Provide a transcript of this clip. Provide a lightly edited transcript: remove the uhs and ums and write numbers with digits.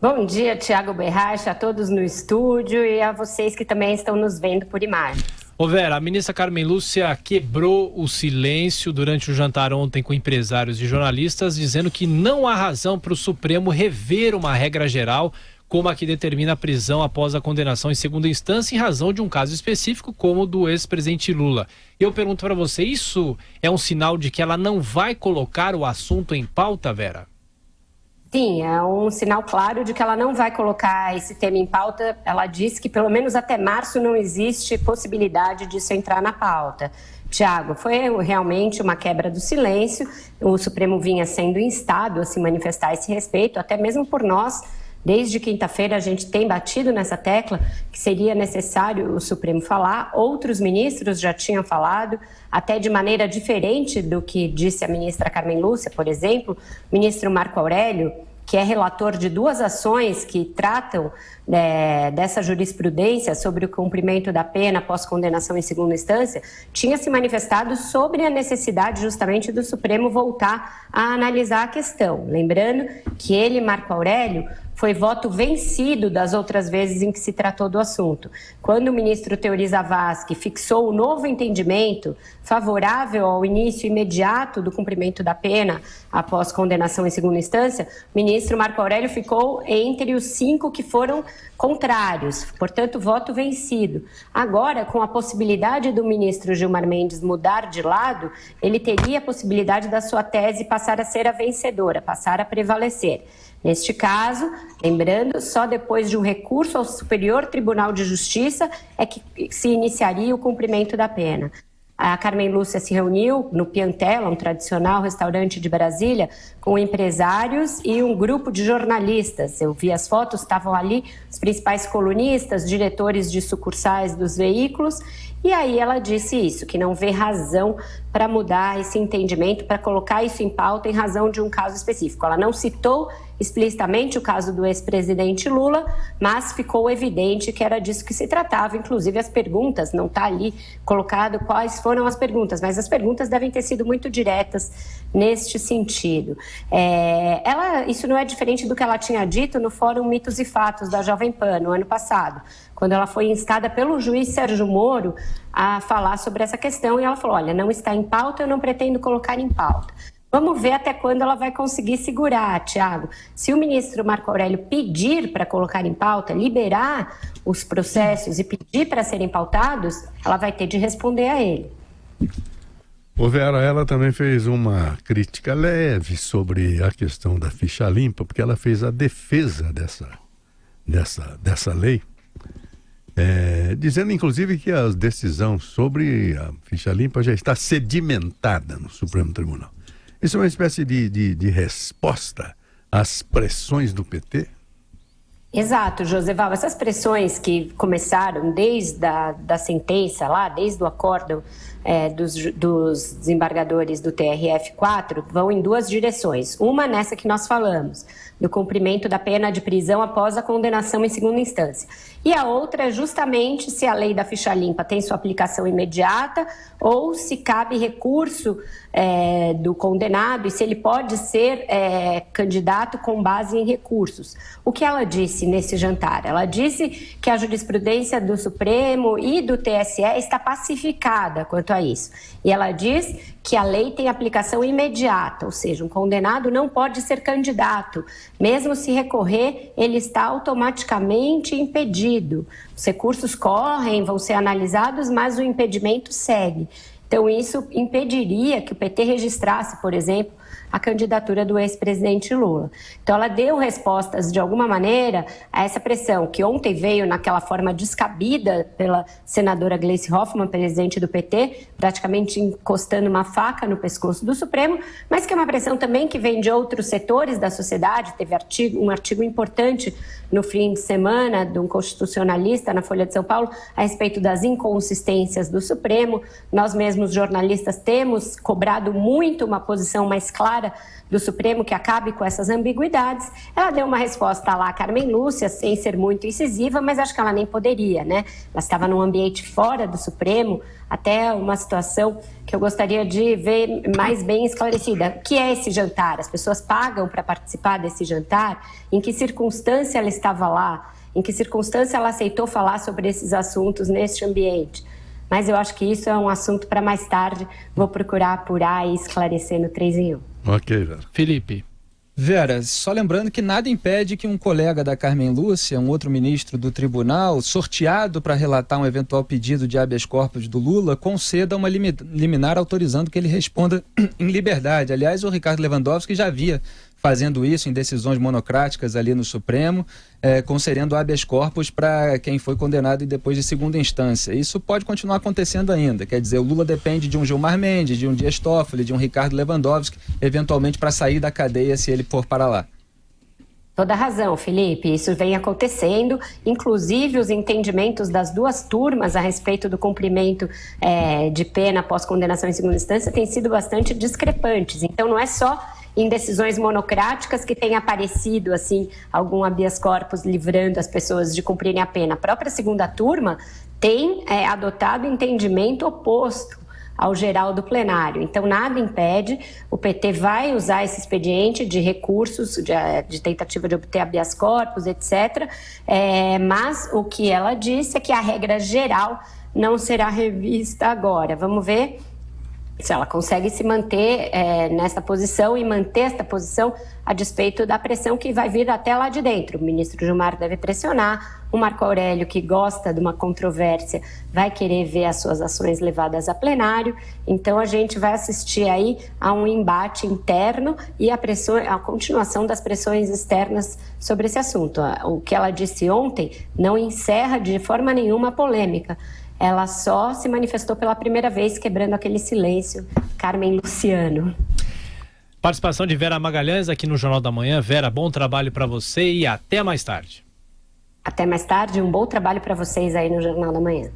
Bom dia, Tiago Berrache, a todos no estúdio e a vocês que também estão nos vendo por imagem. Ô Vera, a ministra Carmen Lúcia quebrou o silêncio durante o jantar ontem com empresários e jornalistas, dizendo que não há razão para o Supremo rever uma regra geral como a que determina a prisão após a condenação em segunda instância em razão de um caso específico como o do ex-presidente Lula. Eu pergunto para você, isso é um sinal de que ela não vai colocar o assunto em pauta, Vera? Sim, é um sinal claro de que ela não vai colocar esse tema em pauta. Ela disse que pelo menos até março não existe possibilidade disso entrar na pauta. Tiago, foi realmente uma quebra do silêncio. O Supremo vinha sendo instado a se manifestar a esse respeito, até mesmo por nós. Desde quinta-feira a gente tem batido nessa tecla que seria necessário o Supremo falar. Outros ministros já tinham falado, até de maneira diferente do que disse a ministra Carmen Lúcia, por exemplo. O ministro Marco Aurélio, que é relator de duas ações que tratam dessa jurisprudência sobre o cumprimento da pena após condenação em segunda instância, tinha se manifestado sobre a necessidade justamente do Supremo voltar a analisar a questão. Lembrando que ele, Marco Aurélio, foi voto vencido das outras vezes em que se tratou do assunto. Quando o ministro Teori Zavascki fixou o novo entendimento favorável ao início imediato do cumprimento da pena após condenação em segunda instância, o ministro Marco Aurélio ficou entre os 5 que foram contrários, portanto, voto vencido. Agora, com a possibilidade do ministro Gilmar Mendes mudar de lado, ele teria a possibilidade da sua tese passar a ser a vencedora, passar a prevalecer. Neste caso, lembrando, só depois de um recurso ao Superior Tribunal de Justiça é que se iniciaria o cumprimento da pena. A Carmen Lúcia se reuniu no Piantella, um tradicional restaurante de Brasília, com empresários e um grupo de jornalistas. Eu vi as fotos, estavam ali os principais colunistas, diretores de sucursais dos veículos, e aí ela disse isso, que não vê razão para mudar esse entendimento, para colocar isso em pauta em razão de um caso específico. Ela não citou explicitamente o caso do ex-presidente Lula, mas ficou evidente que era disso que se tratava. Inclusive as perguntas, não está ali colocado quais foram as perguntas, mas as perguntas devem ter sido muito diretas neste sentido. Isso não é diferente do que ela tinha dito no Fórum Mitos e Fatos da Jovem Pan, no ano passado, quando ela foi instada pelo juiz Sérgio Moro a falar sobre essa questão, e ela falou, olha, não está em pauta, eu não pretendo colocar em pauta. Vamos ver até quando ela vai conseguir segurar, Tiago. Se o ministro Marco Aurélio pedir para colocar em pauta, liberar os processos e pedir para serem pautados, ela vai ter de responder a ele. O Vera, ela também fez uma crítica leve sobre a questão da ficha limpa, porque ela fez a defesa dessa lei, dizendo inclusive que a decisão sobre a ficha limpa já está sedimentada no Supremo Tribunal. Isso é uma espécie de resposta às pressões do PT? Exato, Joseval. Essas pressões que começaram desde a sentença lá, desde o acórdão dos desembargadores do TRF4, vão em duas direções. Uma nessa que nós falamos, do cumprimento da pena de prisão após a condenação em segunda instância. E a outra é justamente se a lei da ficha limpa tem sua aplicação imediata ou se cabe recurso do condenado e se ele pode ser candidato com base em recursos. O que ela disse nesse jantar? Ela disse que a jurisprudência do Supremo e do TSE está pacificada quanto a isso. E ela diz que a lei tem aplicação imediata, ou seja, um condenado não pode ser candidato. Mesmo se recorrer, ele está automaticamente impedido. Os recursos correm, vão ser analisados, mas o impedimento segue. Então, isso impediria que o PT registrasse, por exemplo, a candidatura do ex-presidente Lula. Então, ela deu respostas, de alguma maneira, a essa pressão, que ontem veio naquela forma descabida pela senadora Gleice Hoffmann, presidente do PT, praticamente encostando uma faca no pescoço do Supremo, mas que é uma pressão também que vem de outros setores da sociedade. Teve um artigo importante no fim de semana de um constitucionalista na Folha de São Paulo a respeito das inconsistências do Supremo. Nós mesmos, jornalistas, temos cobrado muito uma posição mais clara clara do Supremo que acabe com essas ambiguidades. Ela deu uma resposta lá, Carmen Lúcia, sem ser muito incisiva, mas acho que ela nem poderia, né? Ela estava num ambiente fora do Supremo, até uma situação que eu gostaria de ver mais bem esclarecida. O que é esse jantar? As pessoas pagam para participar desse jantar? Em que circunstância ela estava lá? Em que circunstância ela aceitou falar sobre esses assuntos neste ambiente? Mas eu acho que isso é um assunto para mais tarde. Vou procurar apurar e esclarecer no 3 em 1. Ok, Vera. Felipe. Vera, só lembrando que nada impede que um colega da Carmen Lúcia, um outro ministro do tribunal, sorteado para relatar um eventual pedido de habeas corpus do Lula, conceda uma liminar autorizando que ele responda em liberdade. Aliás, o Ricardo Lewandowski já havia fazendo isso em decisões monocráticas ali no Supremo, concedendo habeas corpus para quem foi condenado e depois de segunda instância. Isso pode continuar acontecendo ainda, quer dizer, o Lula depende de um Gilmar Mendes, de um Dias Toffoli, de um Ricardo Lewandowski, eventualmente para sair da cadeia se ele for para lá. Toda razão, Felipe. Isso vem acontecendo. Inclusive, os entendimentos das duas turmas a respeito do cumprimento de pena após condenação em segunda instância têm sido bastante discrepantes. Então, não é só em decisões monocráticas que tem aparecido assim algum habeas corpus livrando as pessoas de cumprirem a pena. A própria segunda turma tem adotado entendimento oposto ao geral do plenário. Então, nada impede, o PT vai usar esse expediente de recursos, de tentativa de obter habeas corpus, etc. Mas o que ela disse é que a regra geral não será revista agora. Vamos ver se ela consegue se manter nessa posição e manter esta posição a despeito da pressão que vai vir até lá de dentro. O ministro Gilmar deve pressionar, o Marco Aurélio, que gosta de uma controvérsia, vai querer ver as suas ações levadas a plenário. Então, a gente vai assistir aí a um embate interno e a continuação das pressões externas sobre esse assunto. O que ela disse ontem não encerra de forma nenhuma a polêmica. Ela só se manifestou pela primeira vez, quebrando aquele silêncio. Carmen Luciano. Participação de Vera Magalhães aqui no Jornal da Manhã. Vera, bom trabalho para você e até mais tarde. Até mais tarde, um bom trabalho para vocês aí no Jornal da Manhã.